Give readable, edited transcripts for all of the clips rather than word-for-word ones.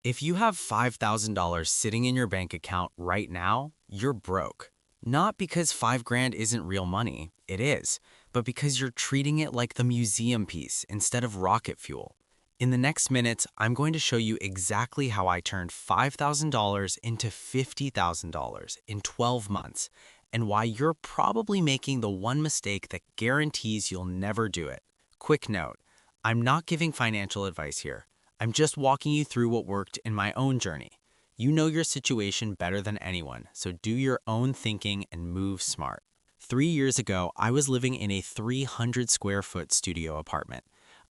If you have $5,000 sitting in your bank account right now, you're broke. Not because 5 grand isn't real money, it is, but because you're treating it like the museum piece instead of rocket fuel. In the next minutes, I'm going to show you exactly how I turned $5,000 into $50,000 in 12 months, and why you're probably making the one mistake that guarantees you'll never do it. Quick note, I'm not giving financial advice here. I'm just walking you through what worked in my own journey. You know your situation better than anyone, so do your own thinking and move smart. 3 years ago, I was living in a 300 square foot studio apartment.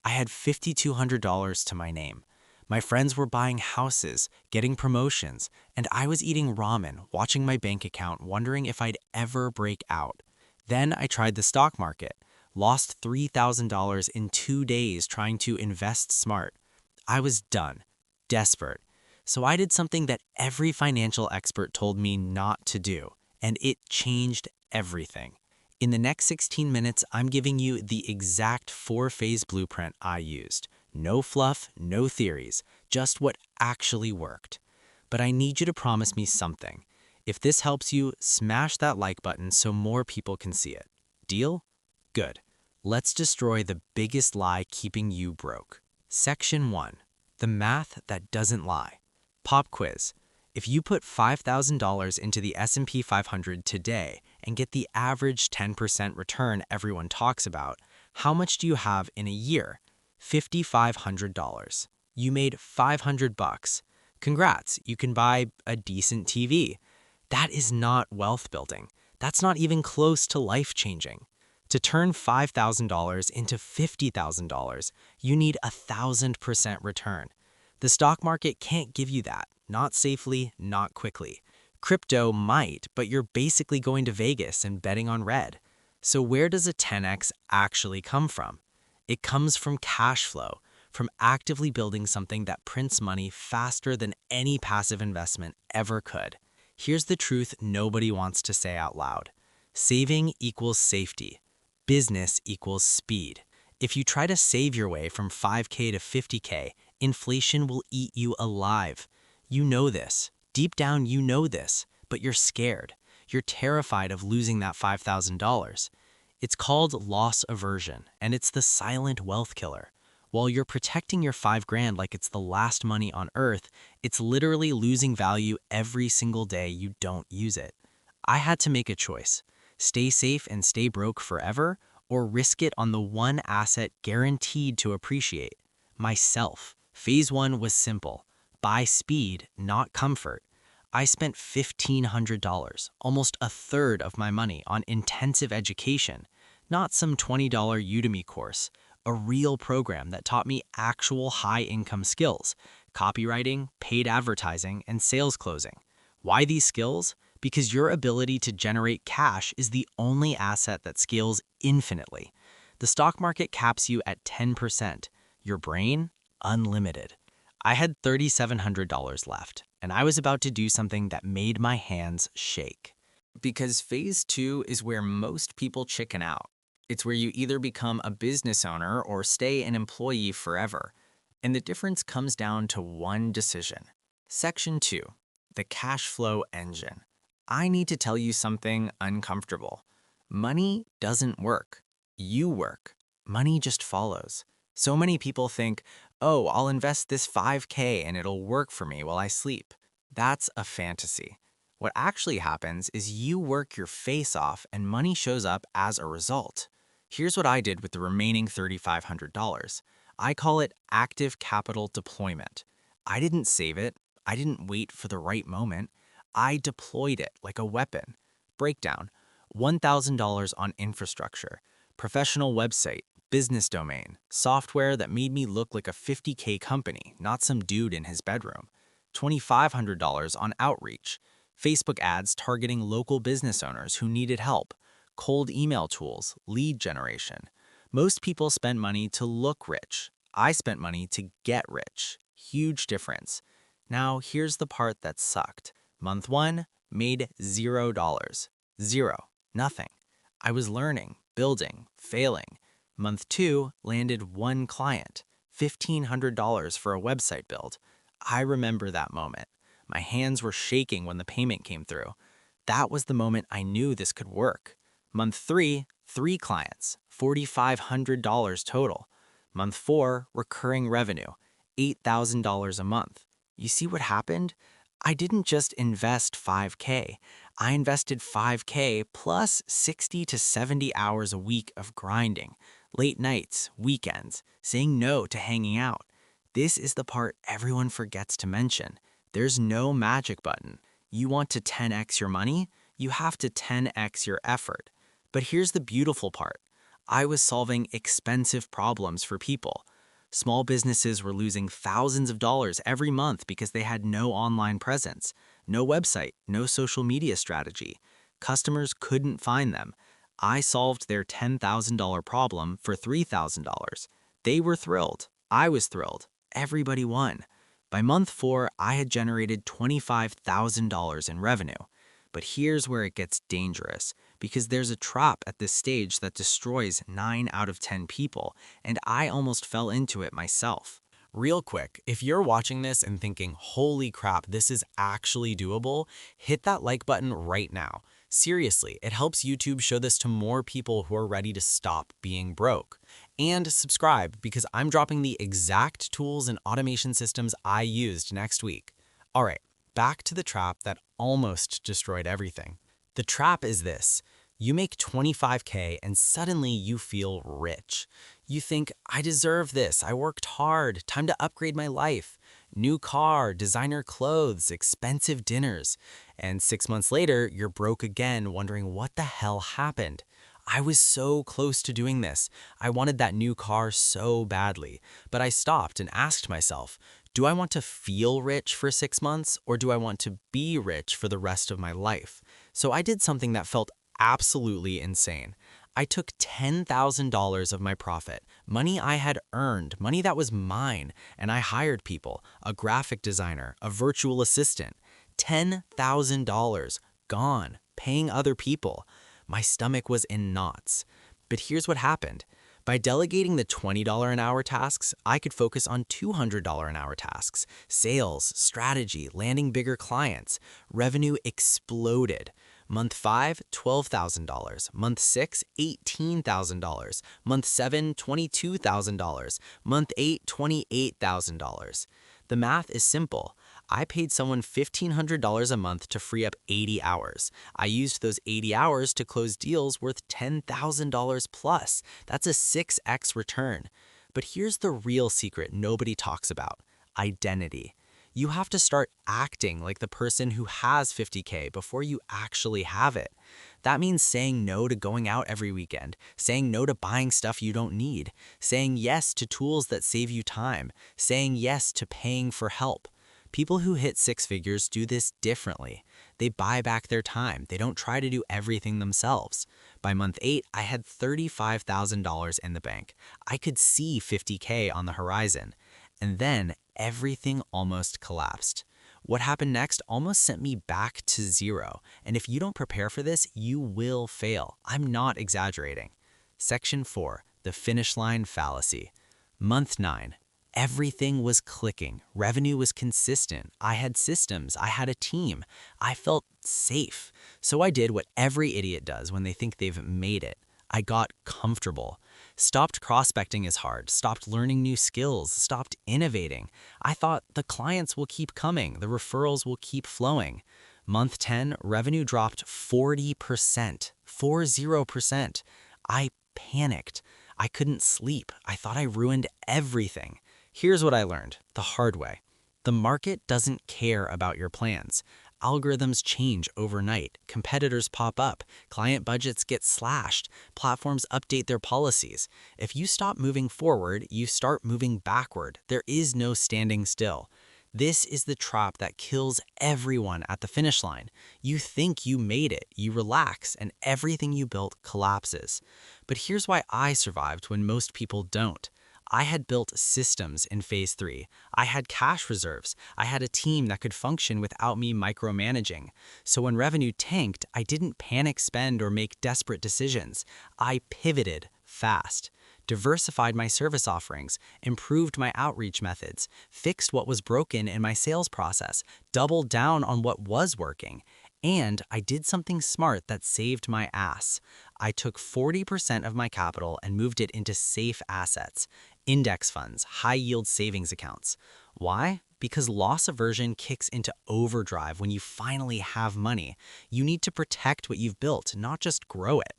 I had $5,200 to my name. My friends were buying houses, getting promotions, and I was eating ramen, watching my bank account, wondering if I'd ever break out. Then I tried the stock market, lost $3,000 in 2 days trying to invest smart. I was done, desperate. So I did something that every financial expert told me not to do, and it changed everything. In the next 16 minutes, I'm giving you the exact 4-phase blueprint I used. No fluff, no theories, just what actually worked. But I need you to promise me something. If this helps you, smash that like button so more people can see it. Deal? Good. Let's destroy the biggest lie keeping you broke. Section 1. The math that doesn't lie. Pop quiz. If you put $5,000 into the S&P 500 today and get the average 10% return everyone talks about, how much do you have in a year? $5,500. You made $500. Congrats, you can buy a decent TV. That is not wealth building. That's not even close to life changing. To turn $5,000 into $50,000, you need 1,000% return. The stock market can't give you that, not safely, not quickly. Crypto might, but you're basically going to Vegas and betting on red. So where does a 10x actually come from? It comes from cash flow, from actively building something that prints money faster than any passive investment ever could. Here's the truth nobody wants to say out loud. Saving equals safety. Business equals speed. If you try to save your way from 5K to 50K, inflation will eat you alive. You know this. Deep down, you know this, but you're scared. You're terrified of losing that $5,000. It's called loss aversion, and it's the silent wealth killer. While you're protecting your 5 grand like it's the last money on earth, it's literally losing value every single day you don't use it. I had to make a choice. Stay safe and stay broke forever, or risk it on the one asset guaranteed to appreciate, myself. Phase 1 was simple. Buy speed, not comfort. I spent $1,500, almost a third of my money, on intensive education, not some $20 Udemy course, a real program that taught me actual high-income skills, copywriting, paid advertising, and sales closing. Why these skills? Because your ability to generate cash is the only asset that scales infinitely. The stock market caps you at 10%. Your brain? Unlimited. I had $3,700 left, and I was about to do something that made my hands shake. Because phase 2 is where most people chicken out. It's where you either become a business owner or stay an employee forever. And the difference comes down to one decision. Section 2. The cash flow engine. I need to tell you something uncomfortable. Money doesn't work. You work. Money just follows. So many people think, oh, I'll invest this 5K and it'll work for me while I sleep. That's a fantasy. What actually happens is you work your face off and money shows up as a result. Here's what I did with the remaining $3,500. I call it active capital deployment. I didn't save it. I didn't wait for the right moment. I deployed it like a weapon. Breakdown: $1,000 on infrastructure, professional website, business domain, software that made me look like a 50K company, not some dude in his bedroom. $2,500 on outreach, Facebook ads targeting local business owners who needed help, cold email tools, lead generation. Most people spend money to look rich. I spent money to get rich. Huge difference. Now, here's the part that sucked. Month 1, made $0. Zero. Nothing. I was learning, building, failing. Month 2, landed one client. $1,500 for a website build. I remember that moment. My hands were shaking when the payment came through. That was the moment I knew this could work. Month 3, 3 clients, $4,500 total. Month 4, recurring revenue, $8,000 a month. You see what happened? I didn't just invest 5K. I invested 5K plus 60 to 70 hours a week of grinding, late nights, weekends, saying no to hanging out. This is the part everyone forgets to mention. There's no magic button. You want to 10x your money? You have to 10x your effort. But here's the beautiful part. I was solving expensive problems for people. Small businesses were losing thousands of dollars every month because they had no online presence, no website, no social media strategy. Customers couldn't find them. I solved their $10,000 problem for $3,000. They were thrilled. I was thrilled. Everybody won. By month 4, I had generated $25,000 in revenue. But here's where it gets dangerous, because there's a trap at this stage that destroys 9 out of 10 people, and I almost fell into it myself. Real quick, if you're watching this and thinking, holy crap, this is actually doable, hit that like button right now. Seriously, it helps YouTube show this to more people who are ready to stop being broke. And subscribe, because I'm dropping the exact tools and automation systems I used next week. All right, back to the trap that almost destroyed everything. The trap is this. You make 25K and suddenly you feel rich. You think, I deserve this, I worked hard, time to upgrade my life. New car, designer clothes, expensive dinners. And 6 months later, you're broke again, wondering what the hell happened. I was so close to doing this. I wanted that new car so badly. But I stopped and asked myself, do I want to feel rich for 6 months, or do I want to be rich for the rest of my life? So I did something that felt absolutely insane. I took $10,000 of my profit, money I had earned, money that was mine, and I hired people, a graphic designer, a virtual assistant. $10,000 gone, paying other people. My stomach was in knots. But here's what happened. By delegating the $20 an hour tasks, I could focus on $200 an hour tasks, sales, strategy, landing bigger clients. Revenue exploded. Month 5, $12,000. Month 6, $18,000. Month 7, $22,000. Month 8, $28,000. The math is simple. I paid someone $1,500 a month to free up 80 hours. I used those 80 hours to close deals worth $10,000 plus. That's a 6x return. But here's the real secret nobody talks about: identity. You have to start acting like the person who has 50K before you actually have it. That means saying no to going out every weekend, saying no to buying stuff you don't need, saying yes to tools that save you time, saying yes to paying for help. People who hit 6 figures do this differently. They buy back their time. They don't try to do everything themselves. By month 8, I had $35,000 in the bank. I could see 50K on the horizon. And then everything almost collapsed. What happened next almost sent me back to zero. And if you don't prepare for this, you will fail. I'm not exaggerating. Section 4, the finish line fallacy. Month 9. Everything was clicking. Revenue was consistent. I had systems. I had a team. I felt safe. So I did what every idiot does when they think they've made it. I got comfortable. Stopped prospecting as hard. Stopped learning new skills. Stopped innovating. I thought the clients will keep coming. The referrals will keep flowing. Month 10, revenue dropped 40%. 40%. I panicked. I couldn't sleep. I thought I ruined everything. Here's what I learned the hard way. The market doesn't care about your plans. Algorithms change overnight. Competitors pop up. Client budgets get slashed. Platforms update their policies. If you stop moving forward, you start moving backward. There is no standing still. This is the trap that kills everyone at the finish line. You think you made it, you relax, and everything you built collapses. But here's why I survived when most people don't. I had built systems in phase 3. I had cash reserves. I had a team that could function without me micromanaging. So when revenue tanked, I didn't panic spend or make desperate decisions. I pivoted fast. diversified my service offerings, improved my outreach methods, fixed what was broken in my sales process, doubled down on what was working. And I did something smart that saved my ass. I took 40% of my capital and moved it into safe assets, index funds, high-yield savings accounts. Why? Because loss aversion kicks into overdrive when you finally have money. You need to protect what you've built, not just grow it.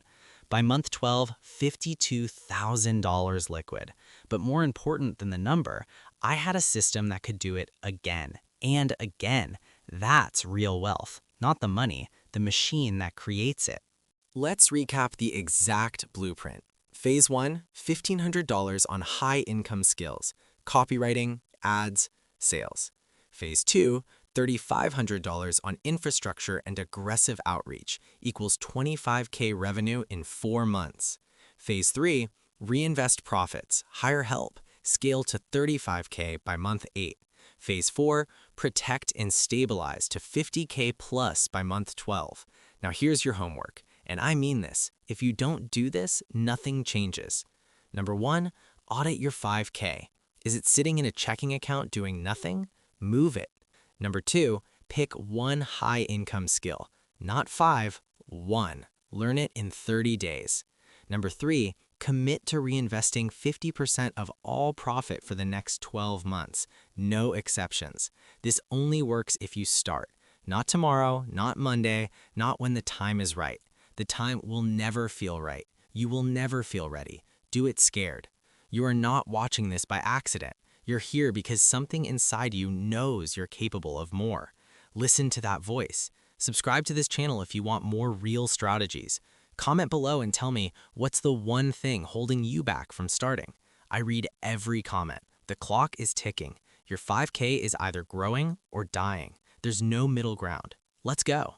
By month 12, $52,000 liquid. But more important than the number, I had a system that could do it again and again. That's real wealth, not the money, the machine that creates it. Let's recap the exact blueprint. Phase 1, $1,500 on high-income skills, copywriting, ads, sales. Phase 2, $3,500 on infrastructure and aggressive outreach equals $25K revenue in 4 months. Phase 3, reinvest profits, hire help, scale to $35K by month 8. Phase 4, protect and stabilize to $50K plus by month 12. Now here's your homework, and I mean this. If you don't do this, nothing changes. Number 1, audit your $5K. Is it sitting in a checking account doing nothing? Move it. Number 2, pick one high-income skill. Not 5, 1. Learn it in 30 days. Number 3, commit to reinvesting 50% of all profit for the next 12 months. No exceptions. This only works if you start. Not tomorrow, not Monday, not when the time is right. The time will never feel right. You will never feel ready. Do it scared. You are not watching this by accident. You're here because something inside you knows you're capable of more. Listen to that voice. Subscribe to this channel if you want more real strategies. Comment below and tell me what's the one thing holding you back from starting. I read every comment. The clock is ticking. Your 5K is either growing or dying. There's no middle ground. Let's go.